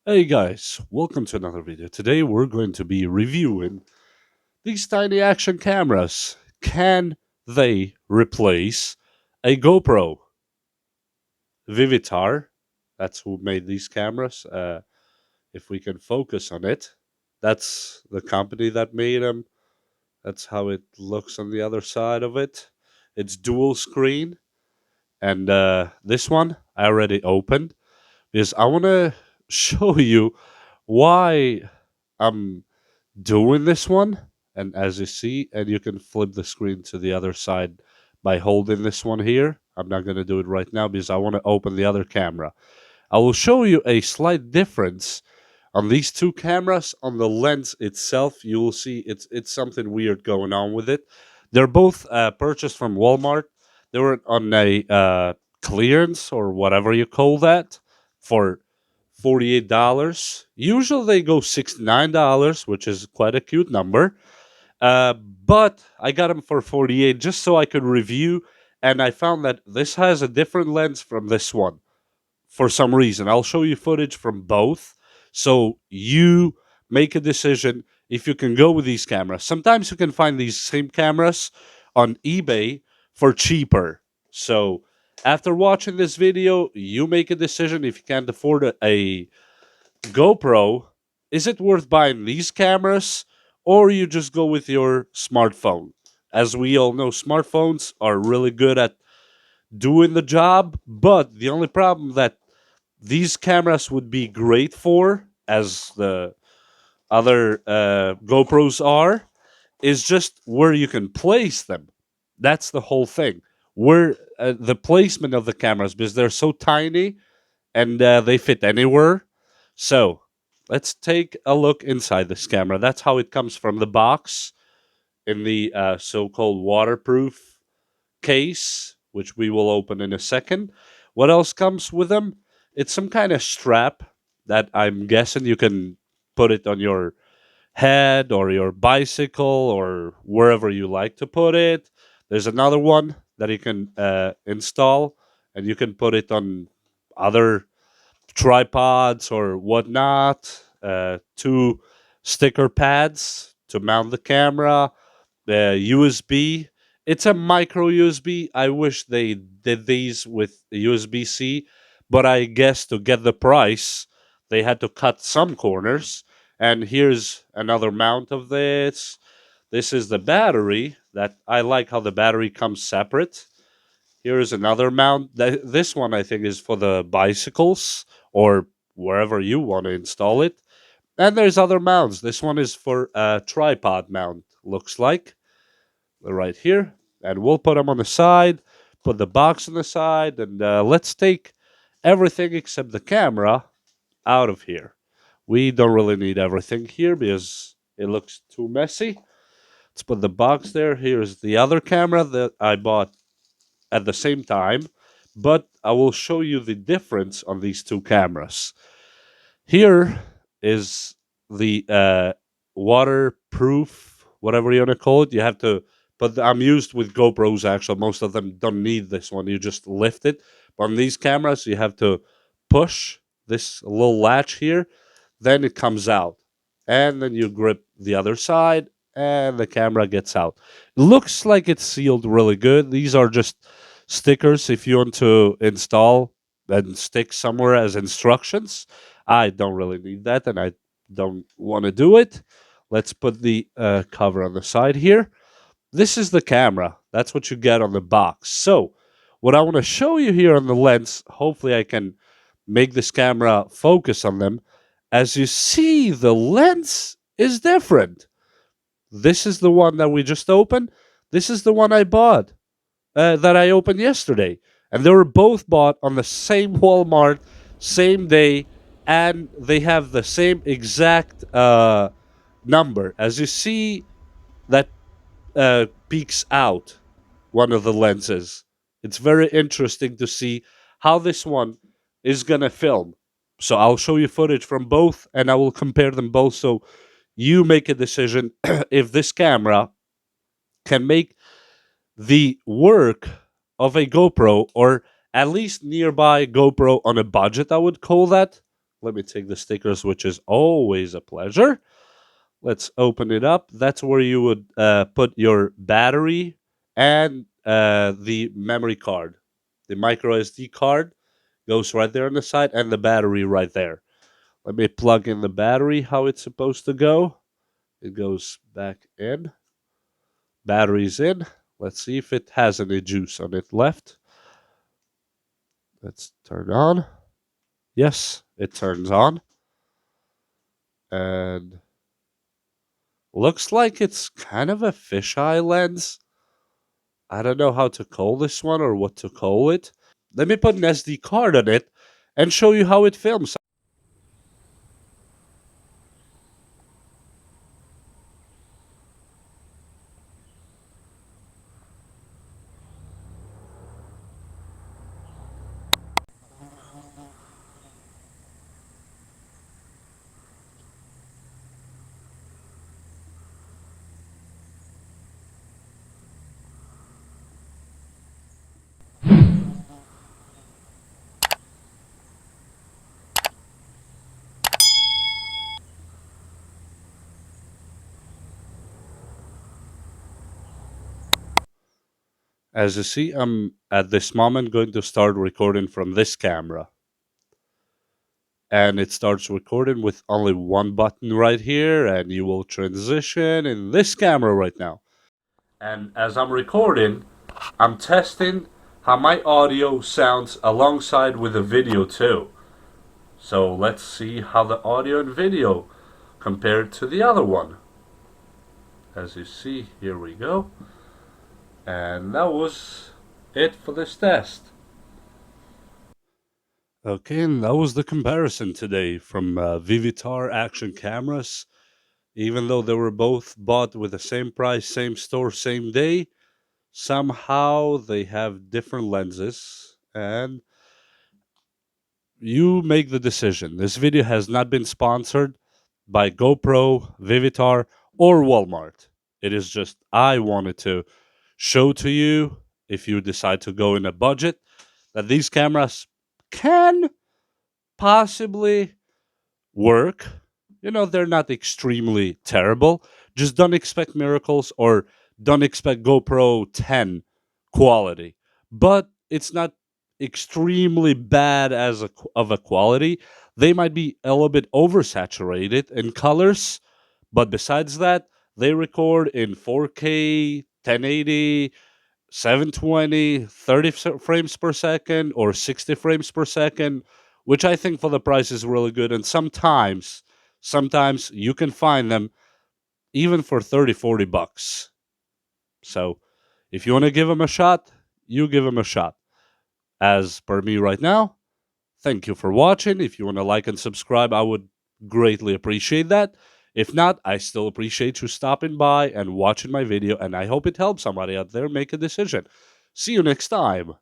Hey guys, welcome to another video. Today we're going to be reviewing these tiny action cameras. Can they replace a GoPro? Vivitar, that's who made these cameras. If we can focus on it, that's the company that made them. That's how it looks on the other side of it. It's dual screen, and this one I already opened because I want to show you why I'm doing this one. And as you see, and you can flip the screen to the other side by holding this one here. I'm not going to do it right now because I want to open the other camera. I will show you a slight difference on these two cameras. On the lens itself, you will see it's something weird going on with it. They're both purchased from Walmart. They were on a clearance or whatever you call that for $48. Usually they go $69, which is quite a cute number. But I got them for 48 just so I could review, and I found that this has a different lens from this one for some reason. I'll show you footage from both so you make a decision if you can go with these cameras. Sometimes you can find these same cameras on eBay for cheaper. So after watching this video, you make a decision if you can't afford a GoPro, is it worth buying these cameras or you just go with your smartphone? As we all know, smartphones are really good at doing the job, but the only problem that these cameras would be great for, as the other GoPros are, is just where you can place them. That's the whole thing. Where the placement of the cameras, because they're so tiny and they fit anywhere. So let's take a look inside this camera. That's how it comes from the box in the so-called waterproof case, which we will open in a second. What else comes with them? It's some kind of strap that I'm guessing you can put it on your head or your bicycle or wherever you like to put it. There's another one that you can install, and you can put it on other tripods or whatnot, two sticker pads to mount the camera, the USB. It's a micro USB. I wish they did these with USB C, but I guess to get the price, they had to cut some corners. And here's another mount of this. This is the battery that I like how the battery comes separate. Here's another mount. This one I think is for the bicycles or wherever you want to install it. And there's other mounts. This one is for a tripod mount, looks like. Right here. And we'll put them on the side, put the box on the side, and let's take everything except the camera out of here. We don't really need everything here because it looks too messy. Let's put the box there. Here's the other camera that I bought at the same time, but I will show you the difference on these two cameras. Here is the waterproof, whatever you want to call it. You have to, but I'm used with GoPros actually. Most of them don't need this one. You just lift it. But on these cameras, you have to push this little latch here, then it comes out. And then you grip the other side, and the camera gets out. It looks like it's sealed really good. These are just stickers if you want to install and stick somewhere as instructions. I don't really need that, and I don't want to do it. Let's put the cover on the side here. This is the camera. That's what you get on the box. So, what I want to show you here on the lens, hopefully I can make this camera focus on them. As you see, the lens is different. This is the one that we just opened. This is the one I bought, that I opened yesterday. And they were both bought on the same Walmart, same day, and they have the same exact number. As you see, that peeks out one of the lenses. It's very interesting to see how this one is going to film. So I'll show you footage from both and I will compare them both so you make a decision if this camera can make the work of a GoPro or at least nearby GoPro on a budget, I would call that. Let me take the stickers, which is always a pleasure. Let's open it up. That's where you would put your battery and the memory card. The micro SD card goes right there on the side, and the battery right there. Let me plug in the battery how it's supposed to go. It goes back in. Battery's in. Let's see if it has any juice on it left. Let's turn on. Yes, it turns on. And looks like it's kind of a fisheye lens. I don't know how to call this one or what to call it. Let me put an SD card on it and show you how it films. As you see, I'm at this moment going to start recording from this camera. And it starts recording with only one button right here, and you will transition in this camera right now. And as I'm recording, I'm testing how my audio sounds alongside with the video too. So let's see how the audio and video compared to the other one. As you see, here we go. And that was it for this test. Okay, and that was the comparison today from Vivitar action cameras. Even though they were both bought with the same price, same store, same day, somehow they have different lenses, and you make the decision. This video has not been sponsored by GoPro, Vivitar, or Walmart. It is just I wanted to show to you, if you decide to go in a budget, that these cameras can possibly work. You know, they're not extremely terrible. Just don't expect miracles or don't expect GoPro 10 quality. But it's not extremely bad as of a quality. They might be a little bit oversaturated in colors, but besides that, they record in 4K, 1080, 720, 30 frames per second, or 60 frames per second, which I think for the price is really good. And sometimes you can find them even for 30, 40 bucks. So if you want to give them a shot, you give them a shot. As per me right now, thank you for watching. If you want to like and subscribe, I would greatly appreciate that. If not, I still appreciate you stopping by and watching my video, and I hope it helps somebody out there make a decision. See you next time.